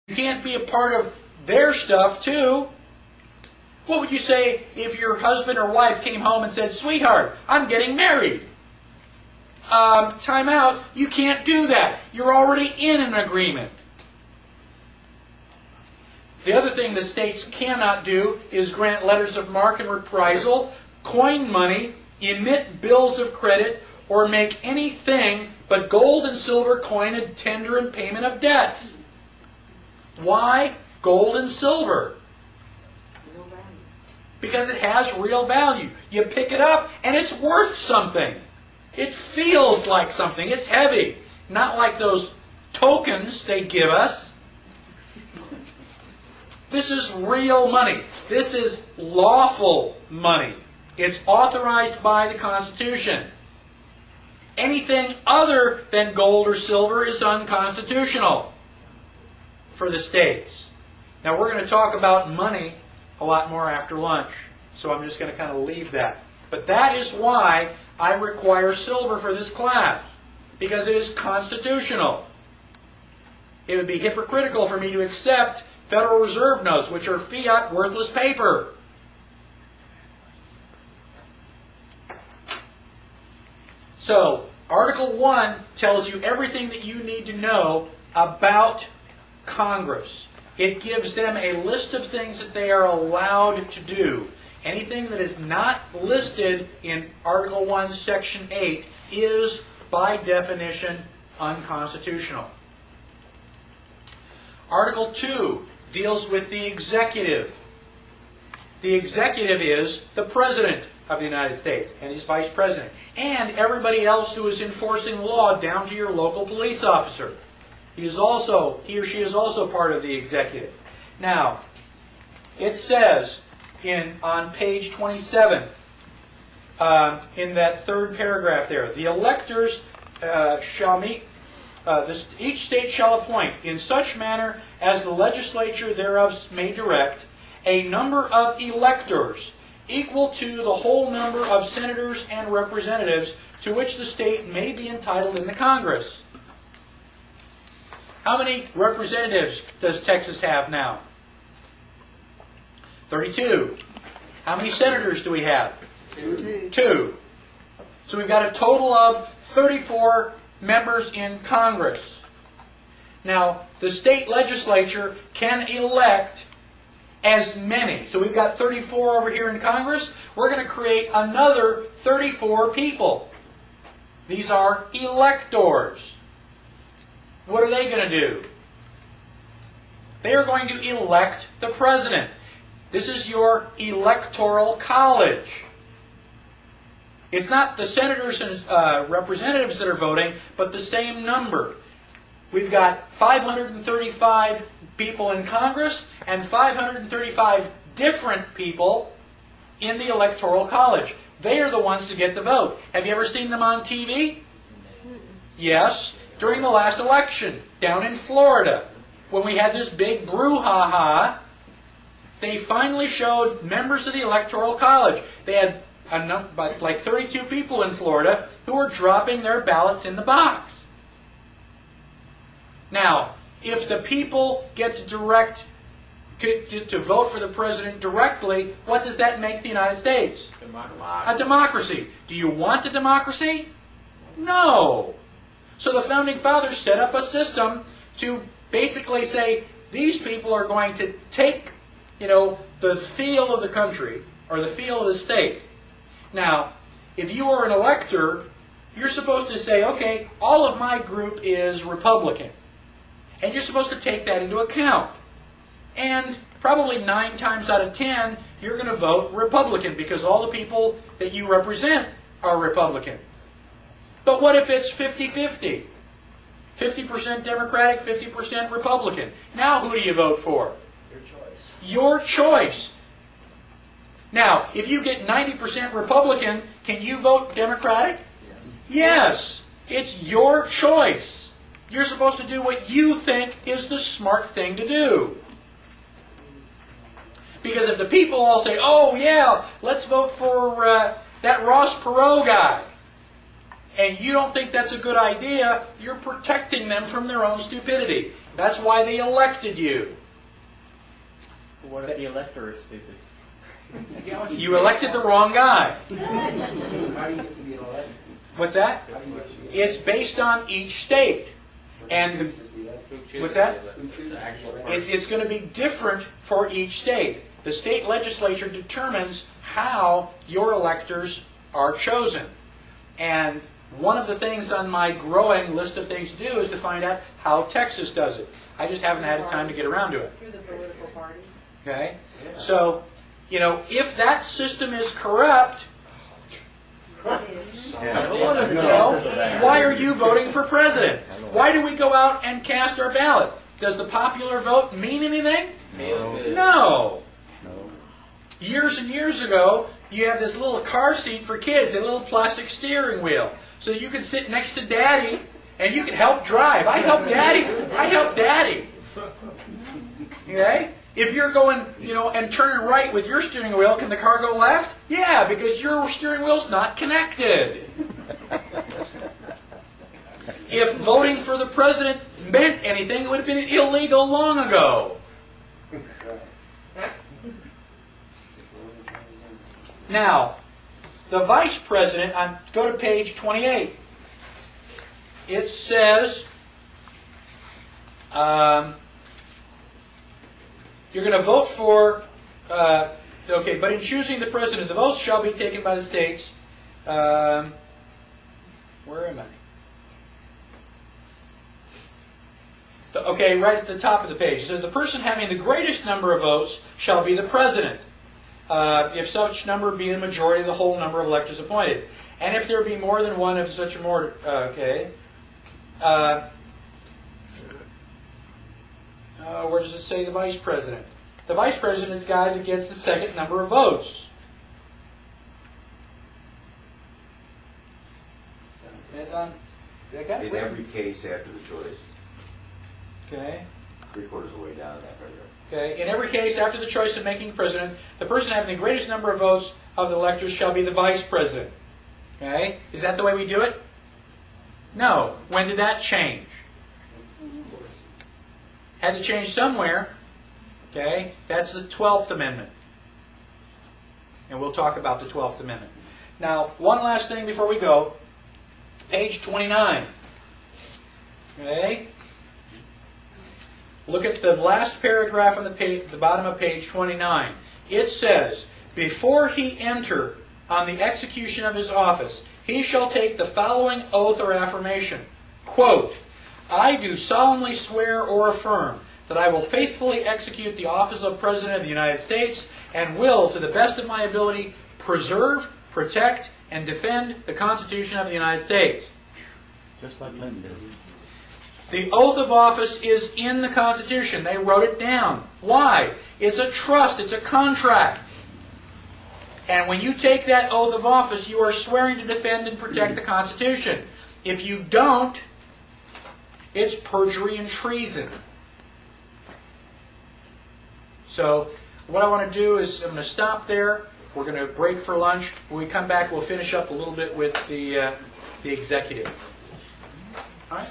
You can't be a part of their stuff too. What would you say if your husband or wife came home and said, "Sweetheart, I'm getting married"? Time out. You can't do that. You're already in an agreement. The other thing the states cannot do is grant letters of marque and reprisal, coin money, emit bills of credit, or make anything but gold and silver coin and tender in payment of debts. Why gold and silver? Because it has real value. You pick it up and it's worth something. It feels like something. It's heavy. Not like those tokens they give us. This is real money. This is lawful money. It's authorized by the Constitution. Anything other than gold or silver is unconstitutional for the states. Now we're going to talk about money a lot more after lunch, so I'm just going to kind of leave that. But that is why I require silver for this class, because it is constitutional. It would be hypocritical for me to accept Federal Reserve notes, which are fiat, worthless paper. So, Article 1 tells you everything that you need to know about Congress. It gives them a list of things that they are allowed to do. Anything that is not listed in Article 1, Section 8 is, by definition, unconstitutional. Article 2 deals with the executive. The executive is the President of the United States and his Vice President, and everybody else who is enforcing law down to your local police officer. He or she is also part of the executive. Now, it says on page 27, in that third paragraph there, the electors shall meet, each state shall appoint, in such manner as the legislature thereof may direct, a number of electors equal to the whole number of senators and representatives to which the state may be entitled in the Congress. How many representatives does Texas have now? 32. How many senators do we have? 2. So we've got a total of 34 members in Congress. Now, the state legislature can elect as many. So we've got 34 over here in Congress. We're going to create another 34 people. These are electors. What are they going to do? They are going to elect the president. This is your electoral college. It's not the senators and representatives that are voting, but the same number. We've got 535 people in Congress and 535 different people in the electoral college. They are the ones to get the vote. Have you ever seen them on TV? Yes. During the last election, down in Florida, when we had this big brouhaha, they finally showed members of the Electoral College. They had like 32 people in Florida who were dropping their ballots in the box. Now, if the people get to vote for the president directly, what does that make the United States? A democracy. Do you want a democracy? No. So the Founding Fathers set up a system to basically say, these people are going to take, the feel of the country, or the feel of the state. Now, if you are an elector, you're supposed to say, okay, all of my group is Republican. And you're supposed to take that into account. And probably 9 times out of 10, you're going to vote Republican, because all the people that you represent are Republican. But what if it's 50-50? 50% Democratic, 50% Republican. Now who do you vote for? Your choice. Your choice. Now, if you get 90% Republican, can you vote Democratic? Yes. Yes. It's your choice. You're supposed to do what you think is the smart thing to do. Because if the people all say, oh yeah, let's vote for that Ross Perot guy, and you don't think that's a good idea, you're protecting them from their own stupidity. That's why they elected you. What if the elector is stupid? You elected the wrong guy. How do you get to be an elected? What's that? How do you get to be It's based on each state. And what's that? It's going to be different for each state. The state legislature determines how your electors are chosen. And one of the things on my growing list of things to do is to find out how Texas does it. I just haven't had time to get around to it. Through the political parties. Okay? So, you know, if that system is corrupt, well, why are you voting for president? Why do we go out and cast our ballot? Does the popular vote mean anything? No. Years and years ago, you have this little car seat for kids, a little plastic steering wheel, so you can sit next to Daddy and you can help drive. I help Daddy. I help Daddy. Okay? If you're going, you know, and turning right with your steering wheel, can the car go left? Yeah, because your steering wheel's not connected. If voting for the president meant anything, it would have been illegal long ago. Now, the vice president, go to page 28. It says, you're going to vote for, okay, but in choosing the president, the votes shall be taken by the states. Where am I? Okay, right at the top of the page. So the person having the greatest number of votes shall be the president, if such number be the majority of the whole number of electors appointed. And if there be more than one of such a more, okay. Where does it say the vice president? The vice president is the guy that gets the second number of votes. In every case after the choice. Okay. 3/4 of the way down in that paragraph. Okay. In every case after the choice of making president, the person having the greatest number of votes of the electors shall be the vice president. Okay. Is that the way we do it? No. When did that change? Had to change somewhere. Okay. That's the 12th Amendment. And we'll talk about the 12th Amendment. Now, one last thing before we go. Page 29. Okay. Look at the last paragraph on the bottom of page 29. It says, before he enter on the execution of his office, he shall take the following oath or affirmation. Quote, I do solemnly swear or affirm that I will faithfully execute the office of President of the United States and will, to the best of my ability, preserve, protect, and defend the Constitution of the United States. Just like Clinton did. The oath of office is in the Constitution. They wrote it down. Why? It's a trust. It's a contract. And when you take that oath of office, you are swearing to defend and protect the Constitution. If you don't, it's perjury and treason. So, what I want to do is I'm going to stop there. We're going to break for lunch. When we come back, we'll finish up a little bit with the executive. All right?